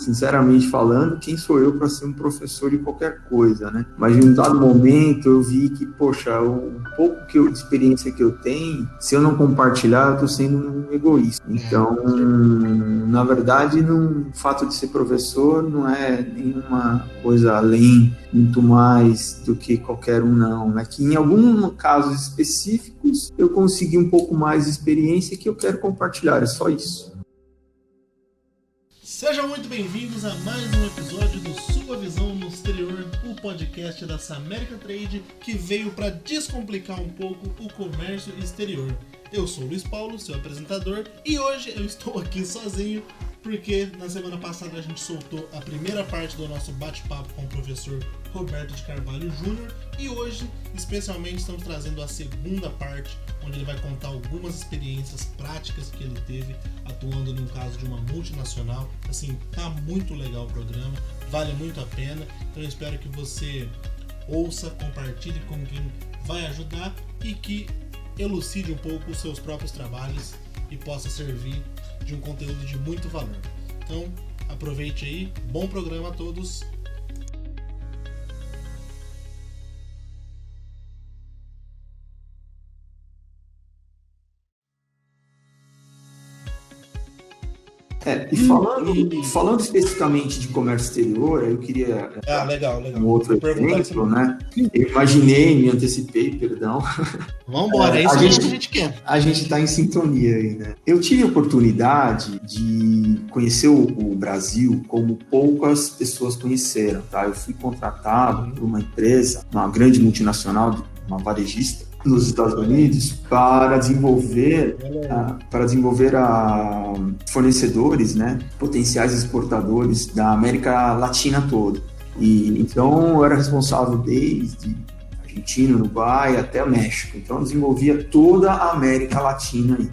sinceramente falando, quem sou eu para ser um professor de qualquer coisa, né? Mas em um dado momento eu vi que, poxa, o pouco de experiência que eu tenho, se eu não compartilhar, eu estou sendo um egoísta. Então, na verdade, o fato de ser professor não é nenhuma coisa além, muito mais do que qualquer um, não. É que em alguns casos específicos eu consegui um pouco mais de experiência que eu quero compartilhar, é só isso. Sejam muito bem-vindos a mais um episódio do Sua Visão no Exterior, o podcast da Samerican Trade que veio para descomplicar um pouco o comércio exterior. Eu sou o Luiz Paulo, seu apresentador, e hoje eu estou aqui sozinho porque na semana passada a gente soltou a primeira parte do nosso bate-papo com o professor Roberto de Carvalho Júnior e hoje, especialmente, estamos trazendo a segunda parte, onde ele vai contar algumas experiências práticas que ele teve atuando num caso de uma multinacional. Assim, tá muito legal o programa, vale muito a pena, então eu espero que você ouça, compartilhe com quem vai ajudar e que elucide um pouco os seus próprios trabalhos e possa servir de um conteúdo de muito valor. Então, aproveite aí, bom programa a todos. E falando especificamente de comércio exterior, eu queria legal. Um outro exemplo, né? Eu imaginei, me antecipei, perdão. Vamos embora, é isso que a gente quer. A gente está em sintonia aí, né? Eu tive a oportunidade de conhecer o Brasil como poucas pessoas conheceram, tá? Eu fui contratado por uma empresa, uma grande multinacional, uma varejista, nos Estados Unidos para desenvolver fornecedores, né, potenciais exportadores da América Latina toda. E então eu era responsável desde Argentina, Uruguai até o México. Então eu desenvolvia toda a América Latina aí.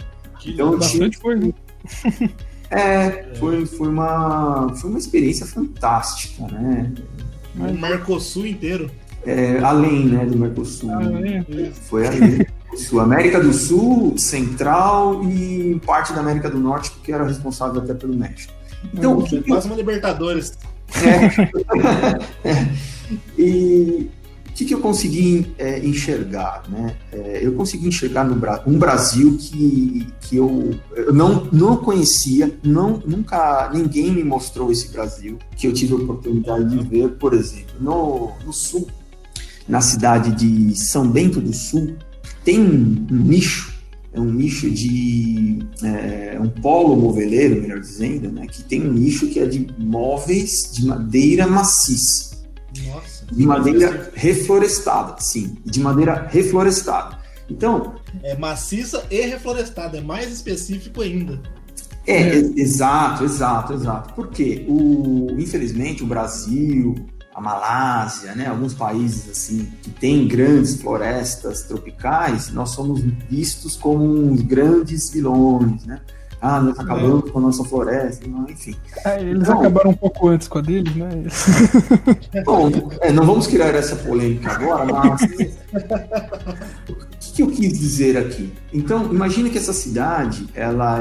Então bastante coisa. Foi uma experiência fantástica, né? O Mercosul inteiro. Além, né, do Mercosul. Foi além. América do Sul, Central e parte da América do Norte, porque era responsável até pelo México. Então, quase uma Libertadores. E o que eu consegui enxergar, né? Eu consegui enxergar um Brasil que eu não conhecia, nunca ninguém me mostrou esse Brasil, que eu tive a oportunidade de ver, por exemplo, no Sul, na cidade de São Bento do Sul, tem um nicho de um polo moveleiro, melhor dizendo, né, que tem um nicho que é de móveis de madeira maciça. Nossa. De madeira reflorestada, sim, de madeira reflorestada. Então... É maciça e reflorestada, é mais específico ainda. Exato. Por quê? Infelizmente, o Brasil, a Malásia, né, alguns países assim que têm grandes florestas tropicais, nós somos vistos como uns grandes vilões, né? Nós acabamos com a nossa floresta, enfim. Eles acabaram um pouco antes com a deles, né? Bom, não vamos criar essa polêmica agora, mas o que eu quis dizer aqui? Então, imagine que essa cidade, ela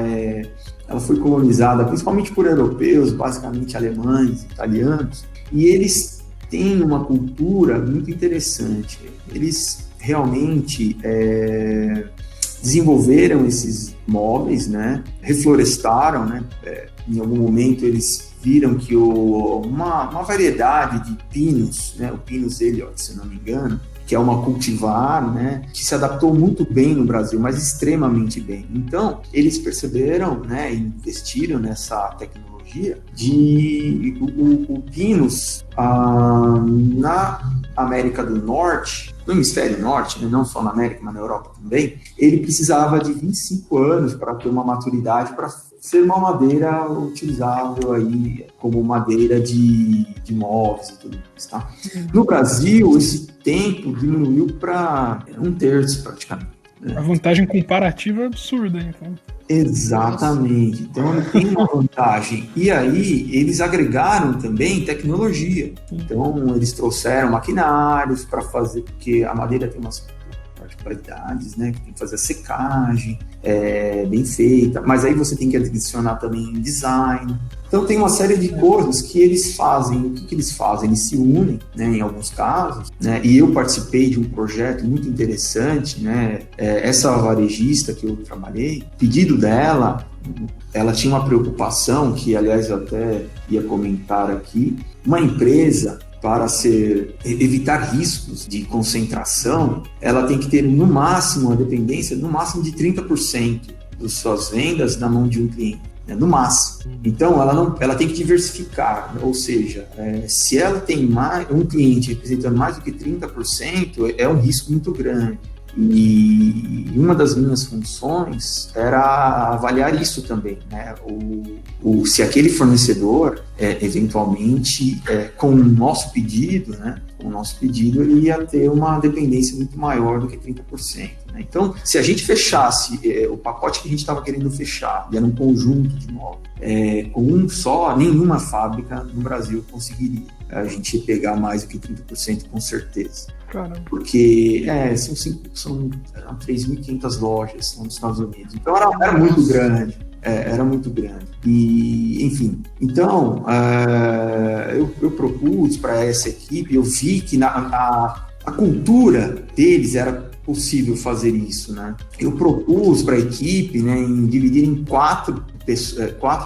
foi colonizada principalmente por europeus, basicamente alemães, italianos, e eles têm uma cultura muito interessante. Eles realmente desenvolveram esses móveis, né? Reflorestaram, né? Em algum momento eles viram que uma variedade de pinos, né? O Pinus Eliot, se não me engano, que é uma cultivar, né, que se adaptou muito bem no Brasil, mas extremamente bem. Então, eles perceberam, né, e investiram nessa tecnologia de o Pinus na América do Norte, no hemisfério norte, né, não só na América, mas na Europa também, ele precisava de 25 anos para ter uma maturidade para ser uma madeira utilizável aí como madeira de móveis e tudo mais, tá? No Brasil, esse tempo diminuiu para 1/3 praticamente. Né? A vantagem comparativa é absurda, então. Exatamente. Então, ele tem uma vantagem. E aí, eles agregaram também tecnologia. Então, eles trouxeram maquinários para fazer, porque a madeira tem umas particularidades, né? Tem que fazer a secagem bem feita. Mas aí você tem que adicionar também design, Então tem uma série de coisas que eles fazem. O que eles fazem? Eles se unem, né, em alguns casos, né, e eu participei de um projeto muito interessante, né, essa varejista que eu trabalhei, o pedido dela, ela tinha uma preocupação que, aliás, eu até ia comentar aqui, uma empresa, para evitar riscos de concentração, ela tem que ter no máximo, a dependência, no máximo de 30% das suas vendas na mão de um cliente, né, no máximo. Então, ela tem que diversificar, ou seja, se ela tem um cliente representando mais do que 30%, é um risco muito grande. E uma das minhas funções era avaliar isso também, né? Se aquele fornecedor, eventualmente, com o nosso pedido, né? Com o nosso pedido, ele ia ter uma dependência muito maior do que 30%. Né? Então, se a gente fechasse o pacote que a gente estava querendo fechar, e era um conjunto de móveis, com um só, nenhuma fábrica no Brasil conseguiria. A gente ia pegar mais do que 30% com certeza. Caramba. Porque são 3.500 lojas nos Estados Unidos. Então era muito grande. Era muito grande. E, enfim, então eu propus para essa equipe, eu vi que a cultura deles era possível fazer isso, né? Eu propus para a equipe, né, dividir em quatro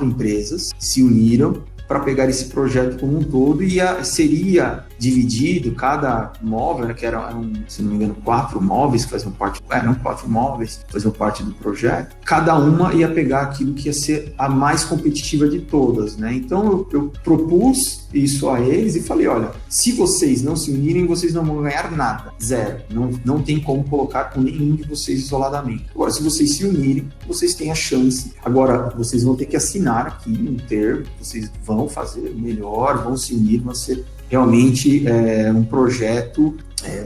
empresas, se uniram para pegar esse projeto como um todo, e seria dividido cada móvel, né, que eram, se não me engano, 4 móveis que faziam parte, eram 4 móveis que faziam parte do projeto, cada uma ia pegar aquilo que ia ser a mais competitiva de todas, né? Então eu propus isso a eles e falei, olha, se vocês não se unirem, vocês não vão ganhar nada, zero, não tem como colocar com nenhum de vocês isoladamente. Agora, se vocês se unirem, vocês têm a chance. Agora, vocês vão ter que assinar aqui um termo, vocês vão fazer melhor, vão se unir, vão ser realmente um projeto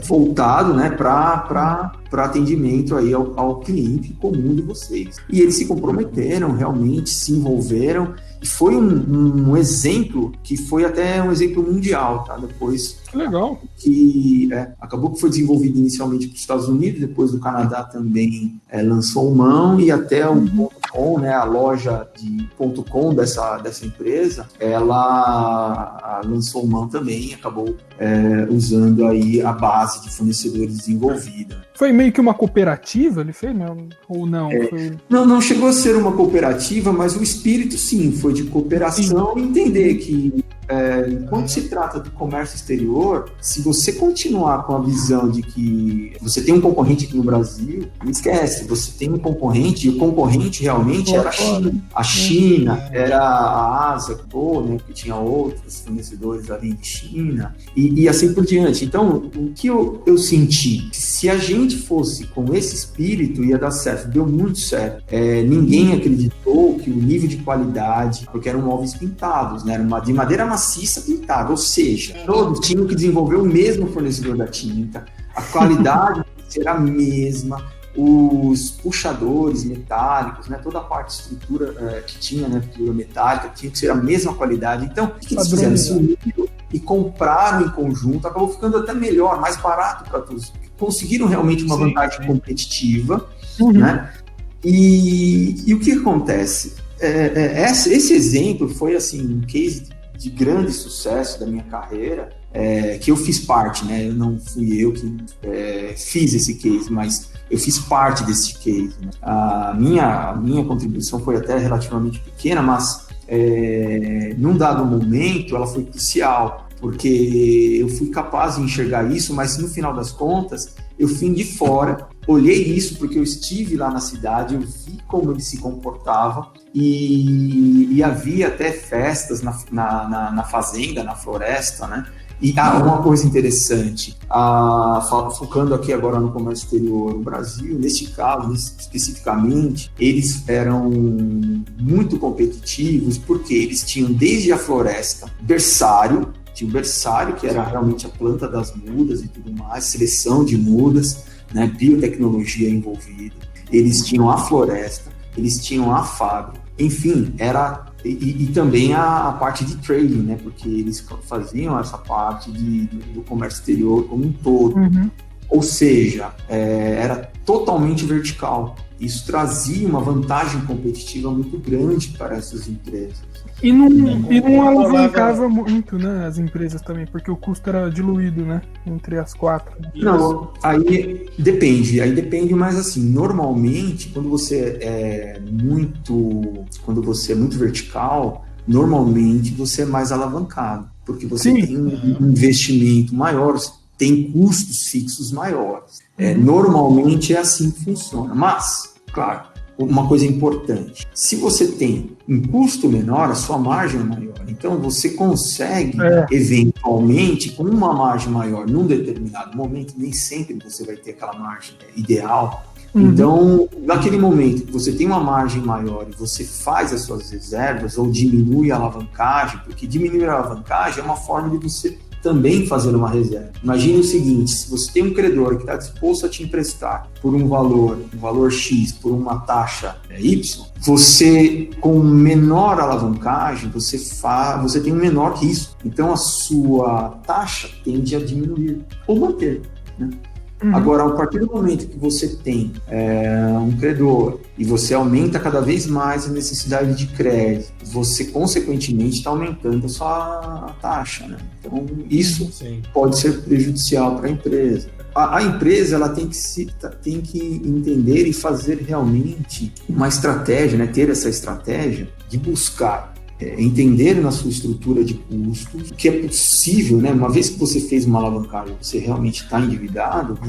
voltado, né, para atendimento aí ao cliente comum de vocês. E eles se comprometeram, realmente se envolveram, e foi um exemplo que foi até um exemplo mundial, tá? Depois, legal. Que acabou que foi desenvolvido inicialmente para os Estados Unidos, depois o Canadá também lançou mão, e até o .com, né, a loja de .com dessa empresa, ela lançou mão também, acabou usando aí a base de fornecedores desenvolvida. Foi meio que uma cooperativa, ele fez, não? Ou não? Não chegou a ser uma cooperativa, mas o espírito, sim, foi de cooperação. Sim. E entender que quando se trata do comércio exterior, se você continuar com a visão de que você tem um concorrente aqui no Brasil, não esquece, você tem um concorrente, e o concorrente realmente era a China. A China era a Ásia, né, que tinha outros fornecedores além de China, e assim por diante. Então, o que eu senti? Se a gente fosse com esse espírito, ia dar certo. Deu muito certo. Ninguém acreditou que o nível de qualidade, porque eram móveis pintados, né, era de madeira maciça pintada, ou seja, todos tinham que desenvolver o mesmo fornecedor da tinta, a qualidade será a mesma, os puxadores metálicos, né, toda a parte de estrutura que tinha, né, estrutura metálica, tinha que ser a mesma qualidade. Então, o que eles fizeram? Se uniram e compraram em conjunto, acabou ficando até melhor, mais barato para todos. Conseguiram realmente uma vantagem competitiva, né? E o que acontece? Esse exemplo foi assim um case de grande sucesso da minha carreira, que eu fiz parte, né? Não fui eu que fiz esse case, mas eu fiz parte desse case, né? A minha contribuição foi até relativamente pequena, mas num dado momento ela foi crucial, porque eu fui capaz de enxergar isso, mas no final das contas eu vim de fora, olhei isso porque eu estive lá na cidade, eu vi como ele se comportava, e havia até festas na fazenda, na floresta, né? E uma coisa interessante, focando aqui agora no comércio exterior, no Brasil, neste caso, especificamente, eles eram muito competitivos, porque eles tinham desde a floresta, berçário, tinha o berçário, que era realmente a planta das mudas e tudo mais, seleção de mudas, né, biotecnologia envolvida, eles tinham a floresta, eles tinham a fábrica, enfim, e também a parte de trading, né, porque eles faziam essa parte do comércio exterior como um todo. Ou seja, era totalmente vertical. Isso trazia uma vantagem competitiva muito grande para essas empresas. E não alavancava muito, né, as empresas também, porque o custo era diluído, né, entre as 4. Não, aí depende, mas assim, normalmente, quando você é muito vertical, normalmente você é mais alavancado, porque você tem um investimento maior, tem custos fixos maiores. Normalmente é assim que funciona, mas, claro, uma coisa importante, se você tem um custo menor, a sua margem é maior. Então, você consegue, eventualmente, com uma margem maior num determinado momento, nem sempre você vai ter aquela margem ideal. Então, naquele momento que você tem uma margem maior e você faz as suas reservas ou diminui a alavancagem, porque diminuir a alavancagem é uma forma de você também fazer uma reserva. Imagine o seguinte, se você tem um credor que está disposto a te emprestar por um valor X, por uma taxa Y, você, com menor alavancagem, você tem um menor risco. Então, a sua taxa tende a diminuir ou manter, né? Agora, a partir do momento que você tem um credor e você aumenta cada vez mais a necessidade de crédito, você, consequentemente, está aumentando a sua taxa, né? Então, isso pode ser prejudicial para a empresa. A empresa ela tem que entender e fazer realmente uma estratégia, né? Ter essa estratégia de buscar entender na sua estrutura de custos que é possível, né? Uma vez que você fez uma alavancagem, você realmente está endividado,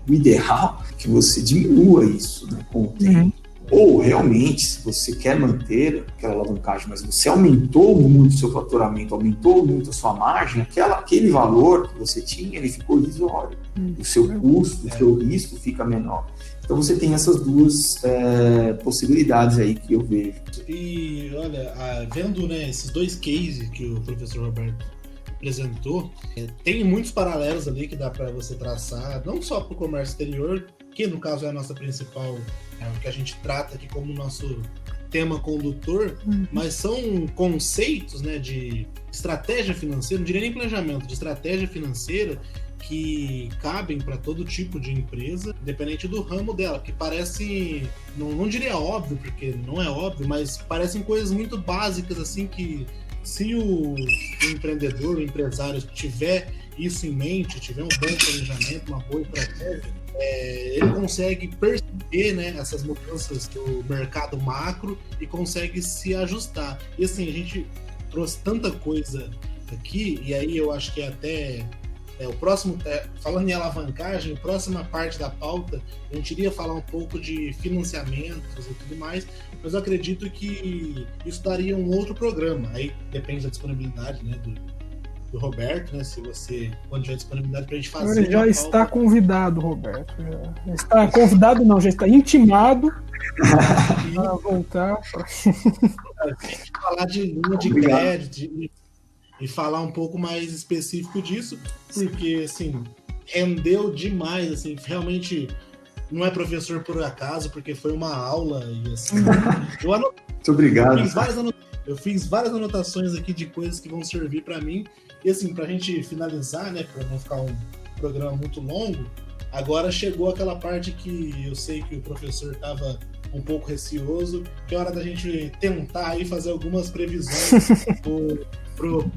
o ideal é que você diminua isso, né, com o tempo. Ou realmente, se você quer manter aquela alavancagem, mas você aumentou muito o seu faturamento, aumentou muito a sua margem, aquele valor que você tinha, ele ficou irrisório. O seu custo, o seu risco fica menor. Então você tem essas duas possibilidades aí que eu vejo. E olha, vendo, né, esses dois cases que o professor Roberto apresentou, tem muitos paralelos ali que dá para você traçar, não só para o comércio exterior, que no caso é a nossa principal, o que a gente trata aqui como nosso tema condutor, mas são conceitos, né, de estratégia financeira, não diria nem planejamento, de estratégia financeira, que cabem para todo tipo de empresa, independente do ramo dela, que parece, não diria óbvio, porque não é óbvio, mas parecem coisas muito básicas, assim, que se o empreendedor, o empresário tiver isso em mente, tiver um bom planejamento, uma boa estratégia, ele consegue perceber, né, essas mudanças do mercado macro e consegue se ajustar. E assim, a gente trouxe tanta coisa aqui, e aí eu acho que até o próximo, falando em alavancagem, a próxima parte da pauta, a gente iria falar um pouco de financiamentos e tudo mais, mas eu acredito que isso daria um outro programa. Aí depende da disponibilidade, né, do Roberto, né, se você, quando tiver disponibilidade, para a gente fazer. Ele já está convidado, Roberto. Já está convidado, não, já está intimado para voltar. A gente falar de linha de crédito e falar um pouco mais específico disso, porque, assim, rendeu demais, assim, realmente não é professor por acaso, porque foi uma aula e, assim, Muito obrigado. Eu fiz várias anotações aqui de coisas que vão servir para mim, e, assim, pra gente finalizar, né, para não ficar um programa muito longo, agora chegou aquela parte que eu sei que o professor estava um pouco receoso, que é hora da gente tentar aí fazer algumas previsões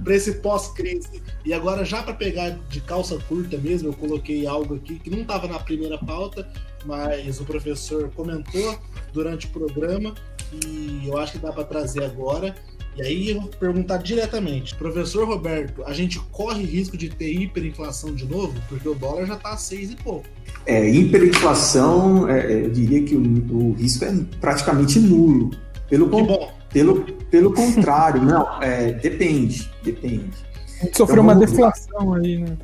para esse pós-crise. E agora, já para pegar de calça curta mesmo, eu coloquei algo aqui que não estava na primeira pauta, mas o professor comentou durante o programa e eu acho que dá para trazer agora. E aí eu vou perguntar diretamente, professor Roberto, a gente corre risco de ter hiperinflação de novo? Porque o dólar já está a 6 e pouco. Hiperinflação, eu diria que o risco é praticamente nulo. Pelo contrário, não, depende. A gente sofreu uma deflação aí, né?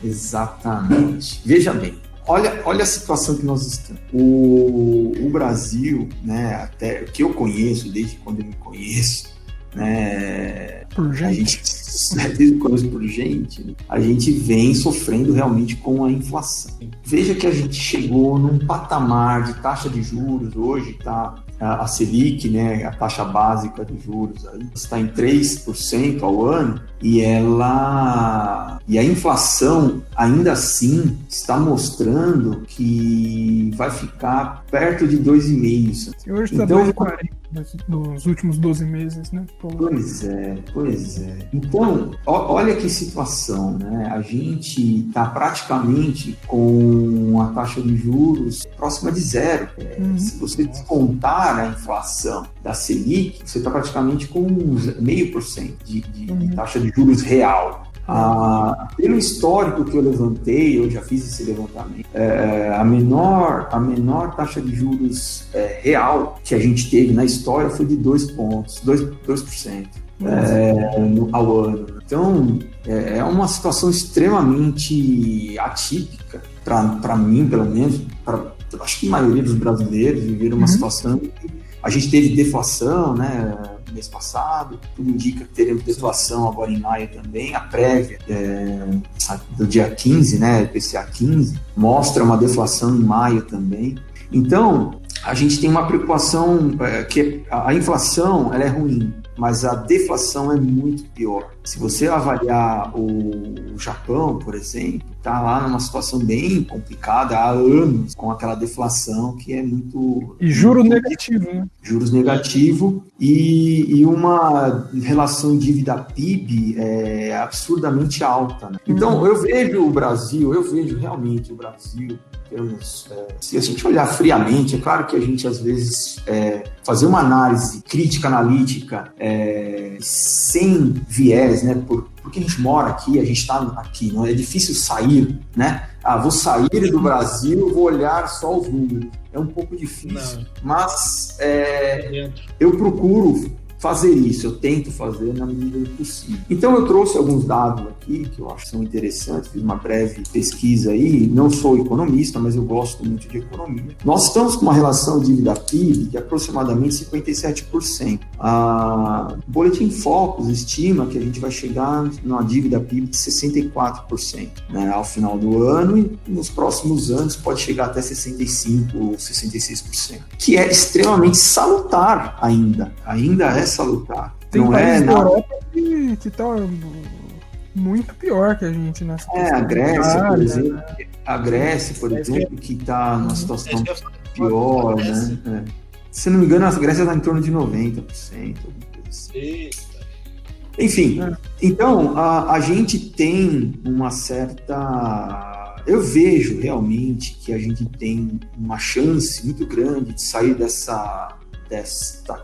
Exatamente. Veja bem, olha a situação que nós estamos. O Brasil, né, até que eu conheço, desde quando eu me conheço, né, desde quando eu por gente, a gente vem sofrendo realmente com a inflação. Veja que a gente chegou num patamar de taxa de juros, hoje está a Selic, né, a taxa básica de juros, aí está em 3% ao ano, e a inflação ainda assim está mostrando que vai ficar perto de 2,5%. E hoje está então, 2,40 nos últimos 12 meses, né? Pois é. Então, olha que situação, né? A gente está praticamente com a taxa de juros próxima de zero. Se você descontar a inflação da Selic, você está praticamente com 0,5% de taxa de juros real. Pelo histórico que eu levantei, eu já fiz esse levantamento, a menor taxa de juros real que a gente teve na história foi de 2% ao ano. Então, é uma situação extremamente atípica, para mim, pelo menos, acho que a maioria dos brasileiros viveram uma situação que a gente teve deflação, né? Mês passado, tudo indica que teremos deflação agora em maio também. A prévia do dia 15, né, IPCA 15, mostra uma deflação em maio também. Então, a gente tem uma preocupação que a inflação ela é ruim, mas a deflação é muito pior. Se você avaliar o Japão, por exemplo, está lá numa situação bem complicada há anos, com aquela deflação que é muito... E juros negativos, né? Juros negativos e uma relação dívida-PIB absurdamente alta, né? Então, eu vejo realmente o Brasil... se a gente olhar friamente, é claro que a gente às vezes fazer uma análise crítica, analítica, sem viés, né? Porque a gente mora aqui, a gente está aqui, não é difícil sair, né? Vou sair do Brasil, vou olhar só os números. É um pouco difícil, mas eu procuro fazer isso, eu tento fazer na medida do possível. Então eu trouxe alguns dados aqui que eu acho que são interessantes, fiz uma breve pesquisa aí, não sou economista, mas eu gosto muito de economia. Nós estamos com uma relação dívida-PIB de aproximadamente 57%. O Boletim Focus estima que a gente vai chegar numa dívida-PIB de 64%, né, ao final do ano, e nos próximos anos pode chegar até 65% ou 66%, que é extremamente salutar ainda é salutar. Tem não países da nada... Europa que estão muito pior que a gente nessa a Grécia, por exemplo, que está numa situação pior, né? Se não me engano, a Grécia está em torno de 90%. Enfim, então a gente tem uma certa... Eu vejo realmente que a gente tem uma chance muito grande de sair desta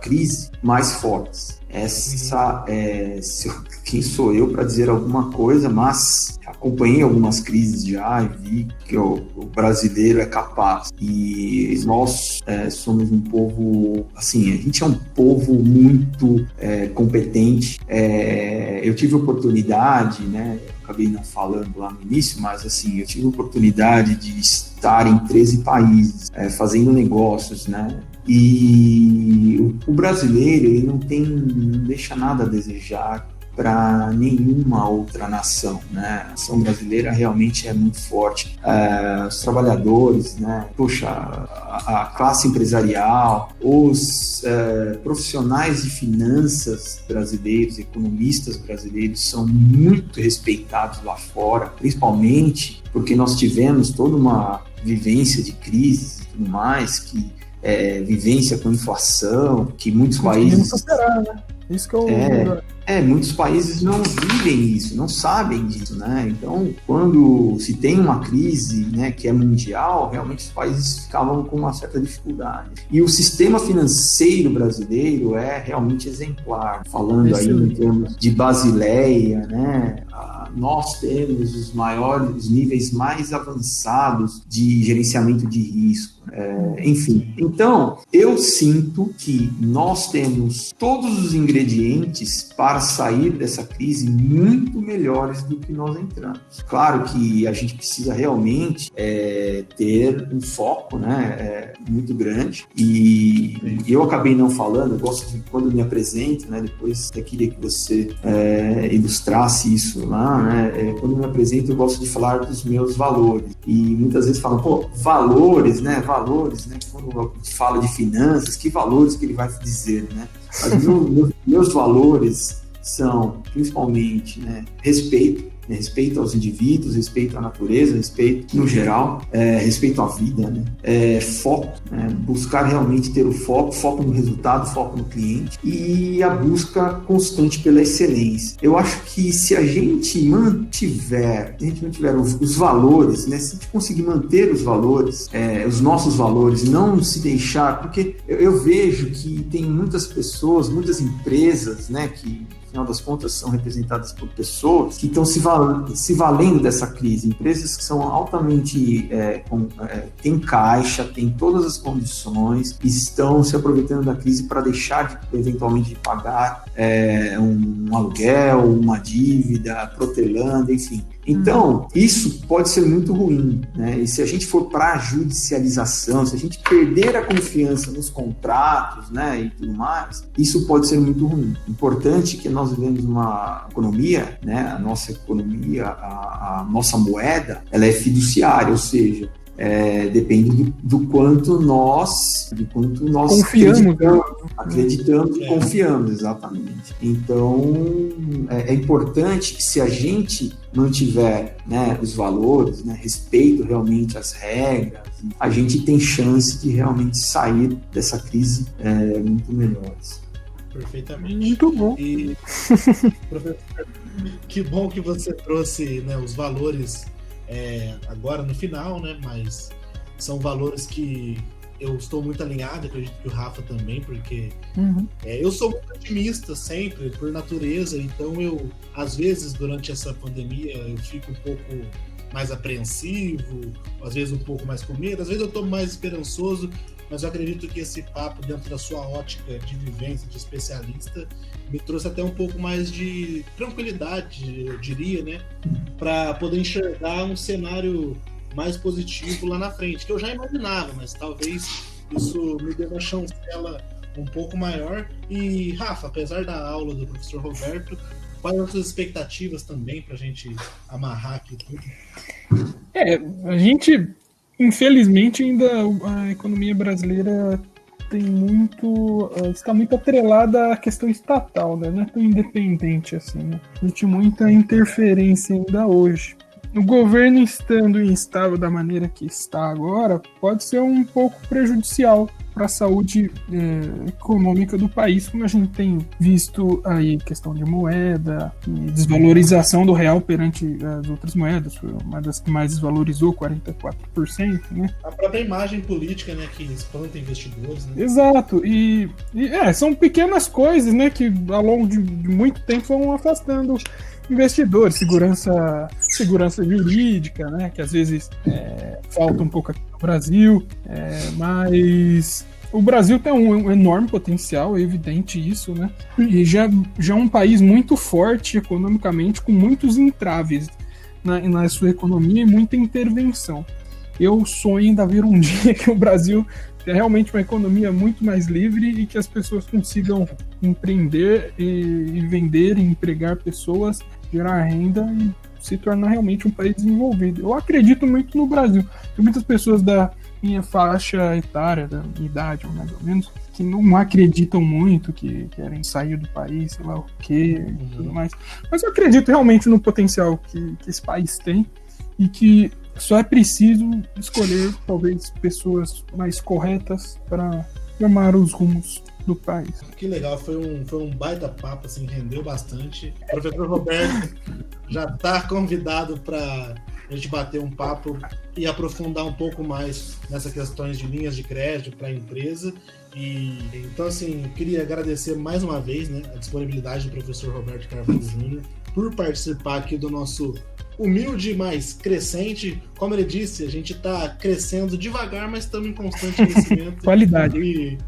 crise mais fortes. Quem sou eu para dizer alguma coisa, mas acompanhei algumas crises já e vi que o brasileiro é capaz. E nós somos um povo, assim, a gente é um povo muito competente. Eu tive oportunidade, né? Acabei não falando lá no início, mas assim, eu tive a oportunidade de estar em 13 países fazendo negócios, né? E o brasileiro, ele não deixa nada a desejar para nenhuma outra nação, né? A nação brasileira realmente é muito forte. Os trabalhadores, né? Poxa, a classe empresarial, os profissionais de finanças brasileiros, economistas brasileiros são muito respeitados lá fora, principalmente porque nós tivemos toda uma vivência de crises e tudo mais, vivência com inflação, que muitos países... superar, né? Isso que muitos países não vivem isso, não sabem disso, né? Então, quando se tem uma crise, né, que é mundial, realmente os países ficavam com uma certa dificuldade. E o sistema financeiro brasileiro é realmente exemplar. Falando aí em termos de Basileia, né? Nós temos os níveis mais avançados de gerenciamento de risco. Enfim, então eu sinto que nós temos todos os ingredientes para sair dessa crise muito melhores do que nós entramos. Claro que a gente precisa realmente ter um foco, né, muito grande, e eu acabei não falando, eu gosto de quando me apresento, né, depois eu queria que você ilustrasse isso lá, né, quando eu me apresento, eu gosto de falar dos meus valores. E muitas vezes falam, valores, né? Quando a gente fala de finanças, que valores que ele vai dizer, né? Mas meus valores são, principalmente, né, respeito aos indivíduos, respeito à natureza, respeito no geral, respeito à vida, né? Foco, né? Buscar realmente ter o foco no resultado, foco no cliente e a busca constante pela excelência. Eu acho que se a gente mantiver os valores, né? Se a gente conseguir manter os valores, os nossos valores, não se deixar, porque eu vejo que tem muitas pessoas, muitas empresas, né, que no final das contas são representadas por pessoas que estão se valendo dessa crise, empresas que são altamente têm caixa, têm todas as condições, estão se aproveitando da crise para deixar eventualmente de pagar um aluguel, uma dívida, protelando, enfim. Então, isso pode ser muito ruim, né? E se a gente for para a judicialização, se a gente perder a confiança nos contratos, né, e tudo mais, isso pode ser muito ruim. Importante que nós vivemos uma economia, né? A nossa economia, a nossa moeda, ela é fiduciária, ou seja, depende do quanto nós confiamos, acreditamos e confiamos, exatamente. Então, é importante que se a gente mantiver, né, os valores, né, respeito realmente às regras, a gente tem chance de realmente sair dessa crise muito melhores. Perfeitamente. Muito bom. E, professor, que bom que você trouxe, né, os valores agora no final, né? Mas são valores que eu estou muito alinhado, acredito que o Rafa também, porque eu sou muito otimista sempre, por natureza, então eu, às vezes, durante essa pandemia, eu fico um pouco mais apreensivo, às vezes um pouco mais com medo, às vezes eu estou mais esperançoso, mas eu acredito que esse papo, dentro da sua ótica de vivência, de especialista, me trouxe até um pouco mais de tranquilidade, eu diria, né? Para poder enxergar um cenário mais positivo lá na frente, que eu já imaginava, mas talvez isso me dê uma chancela um pouco maior. E, Rafa, apesar da aula do professor Roberto, quais as suas expectativas também para a gente amarrar aqui tudo? A gente, infelizmente, ainda a economia brasileira está muito atrelada à questão estatal, né? Não é tão independente assim, né? Existe muita interferência ainda hoje. O governo estando instável da maneira que está agora, pode ser um pouco prejudicial para a saúde econômica do país, como a gente tem visto aí, questão de moeda, e desvalorização do real perante as outras moedas, foi uma das que mais desvalorizou, 44%, né? A própria imagem política, né, que espanta investidores, né? Exato, e são pequenas coisas, né, que ao longo de muito tempo vão afastando investidores, segurança jurídica, né, que às vezes falta um pouco aqui no Brasil, mas o Brasil tem um enorme potencial, é evidente isso, né, e já é um país muito forte economicamente, com muitos entraves na sua economia e muita intervenção. Eu sonho ainda ver um dia que o Brasil é realmente uma economia muito mais livre e que as pessoas consigam empreender e vender e empregar pessoas, gerar renda e se tornar realmente um país desenvolvido. Eu acredito muito no Brasil. Tem muitas pessoas da minha faixa etária, da minha idade, mais ou menos, que não acreditam muito, que querem sair do país, sei lá o quê e tudo mais. Mas eu acredito realmente no potencial que esse país tem e que só é preciso escolher, talvez, pessoas mais corretas para formar os rumos do país. Que legal, foi um baita papo, assim, rendeu bastante. O professor Roberto já está convidado para a gente bater um papo e aprofundar um pouco mais nessas questões de linhas de crédito para a empresa. E então, assim, eu queria agradecer mais uma vez, né, a disponibilidade do professor Roberto Carvalho Júnior por participar aqui do nosso humilde, mas crescente. Como ele disse, a gente está crescendo devagar, mas estamos em constante crescimento. Qualidade.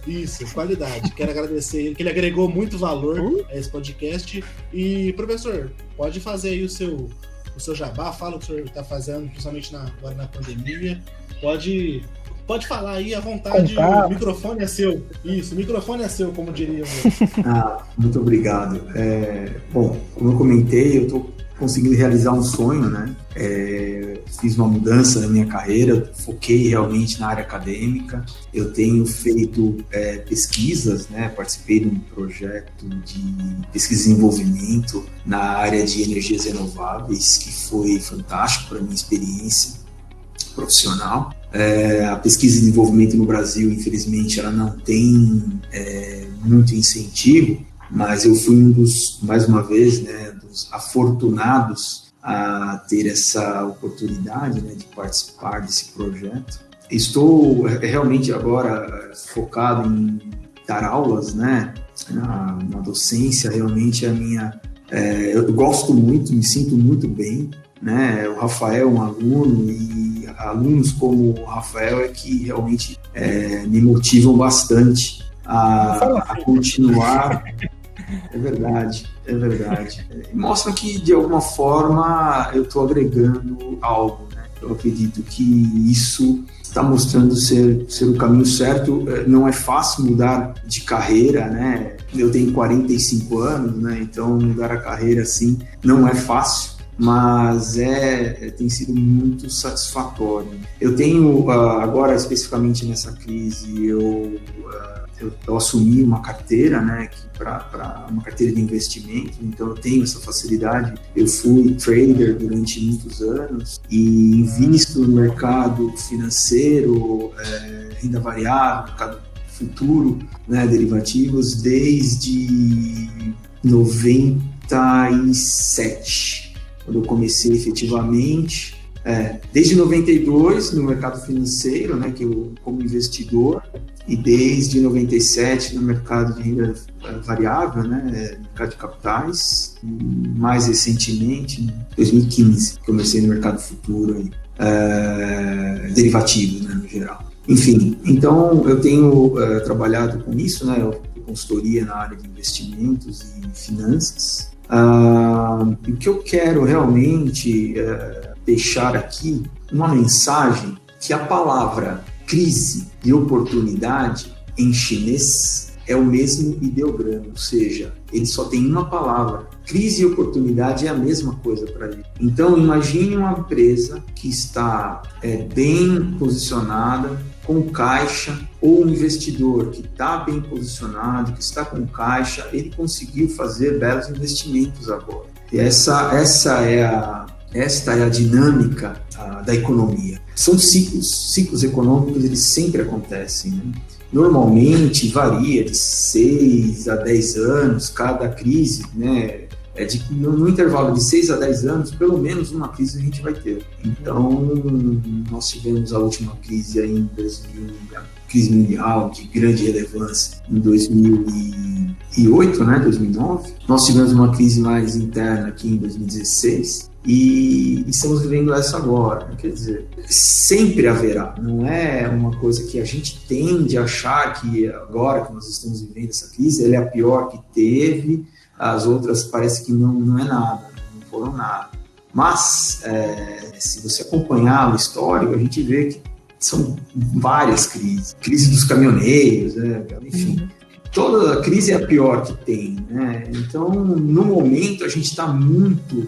Isso, qualidade. Quero agradecer ele, que ele agregou muito valor a esse podcast. E, professor, pode fazer aí o seu jabá, fala o que o senhor está fazendo, principalmente agora na pandemia. Pode falar aí à vontade, o microfone é seu. Isso, o microfone é seu, como diria o muito obrigado. Bom, como eu comentei, eu estou conseguindo realizar um sonho, né? Fiz uma mudança na minha carreira, foquei realmente na área acadêmica. Eu tenho feito pesquisas, né? Participei de um projeto de pesquisa e desenvolvimento na área de energias renováveis, que foi fantástico para a minha experiência profissional. A pesquisa e desenvolvimento no Brasil, infelizmente, ela não tem muito incentivo, mas eu fui um dos, mais uma vez, né, dos afortunados a ter essa oportunidade, né, de participar desse projeto. Estou realmente agora focado em dar aulas, né, na docência. Realmente eu gosto muito, me sinto muito bem, né? O Rafael é um aluno, e alunos como o Rafael é que realmente me motivam bastante a continuar. É verdade. Mostram que, de alguma forma, eu estou agregando algo, né? Eu acredito que isso está mostrando ser o caminho certo. Não é fácil mudar de carreira, né? Eu tenho 45 anos, né? Então mudar a carreira assim não é fácil, mas tem sido muito satisfatório. Eu tenho, agora especificamente nessa crise, eu assumi uma carteira, né, para uma carteira de investimento, então eu tenho essa facilidade. Eu fui trader durante muitos anos e invisto no mercado financeiro, renda variável, mercado futuro, né, derivativos, desde 97, quando eu comecei efetivamente. Desde 92 no mercado financeiro, né, que eu como investidor, e desde 97 no mercado de renda variável, né, mercado de capitais, e mais recentemente, em 2015, comecei no mercado futuro, derivativos, né, no geral. Enfim, então eu tenho trabalhado com isso, né, consultoria na área de investimentos e finanças. O que eu quero realmente deixar aqui uma mensagem, que a palavra crise e oportunidade em chinês é o mesmo ideograma, ou seja, ele só tem uma palavra. Crise e oportunidade é a mesma coisa para ele. Então imagine uma empresa que está bem posicionada, com caixa, ou um investidor que está bem posicionado, que está com caixa, ele conseguiu fazer belos investimentos agora. E esta é a dinâmica da economia. São ciclos econômicos, eles sempre acontecem, né? Normalmente varia de 6 a 10 anos, cada crise, né? No intervalo de 6 a 10 anos, pelo menos uma crise a gente vai ter. Então, nós tivemos a última crise aí em 2000, crise mundial de grande relevância em 2008, né, 2009. Nós tivemos uma crise mais interna aqui em 2016 e estamos vivendo essa agora. Quer dizer, sempre haverá, não é uma coisa que a gente tende a achar que agora que nós estamos vivendo essa crise, ela é a pior que teve, as outras parece que não é nada, não foram nada. Mas, se você acompanhar o histórico, a gente vê que são várias crises. Crise dos caminhoneiros, né? Enfim, toda a crise é a pior que tem, né? Então, no momento, a gente está muito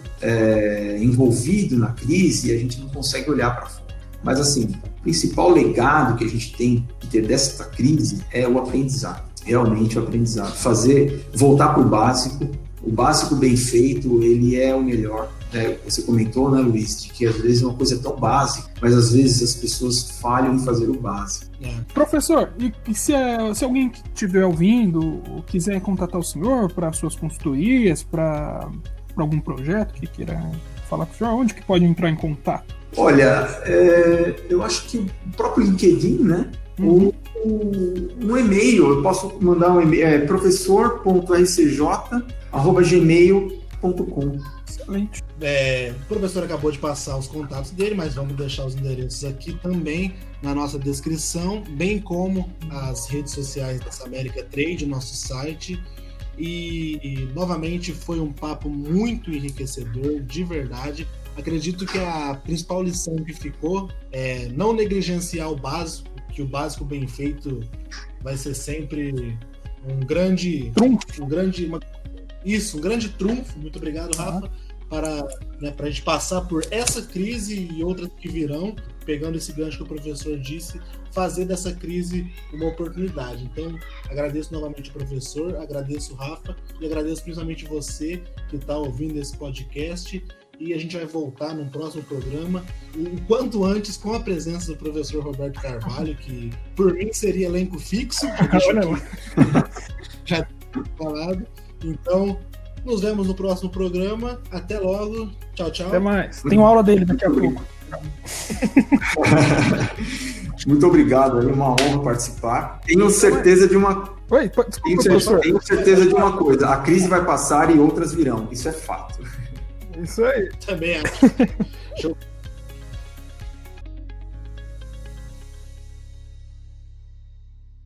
envolvido na crise e a gente não consegue olhar para fora. Mas, assim, o principal legado que a gente tem que ter dessa crise é o aprendizado. Realmente o aprendizado. Voltar para o básico bem feito, ele é o melhor. Você comentou, né, Luiz, de que às vezes uma coisa é tão básica, mas às vezes as pessoas falham em fazer o básico. Professor, e se alguém que estiver ouvindo ou quiser contatar o senhor para suas consultorias, para algum projeto que queira falar com o senhor, onde que pode entrar em contato? Olha, eu acho que o próprio LinkedIn, né? Ou um e-mail, eu posso mandar um e-mail, professor.rcj@gmail.com. Excelente. O professor acabou de passar os contatos dele, mas vamos deixar os endereços aqui também na nossa descrição, bem como as redes sociais da Samérica Trade, nosso site. E novamente foi um papo muito enriquecedor, de verdade. Acredito que a principal lição que ficou é não negligenciar o básico, que o básico bem feito vai ser sempre um grande trunfo. Um grande trunfo. Muito obrigado, Rafa. para a gente passar por essa crise e outras que virão, pegando esse gancho que o professor disse, fazer dessa crise uma oportunidade. Então, agradeço novamente o professor, agradeço o Rafa e agradeço principalmente você que está ouvindo esse podcast. E a gente vai voltar num próximo programa, o quanto antes, com a presença do professor Roberto Carvalho, que por mim seria elenco fixo, já falado. Então, nos vemos no próximo programa. Até logo. Tchau, tchau. Até mais. Tenho aula dele daqui a pouco. Muito obrigado, é uma honra participar. Tenho certeza de uma... Oi, desculpa, professor. Tenho certeza de uma coisa, a crise vai passar e outras virão, isso é fato. Isso aí. Também acho. Show.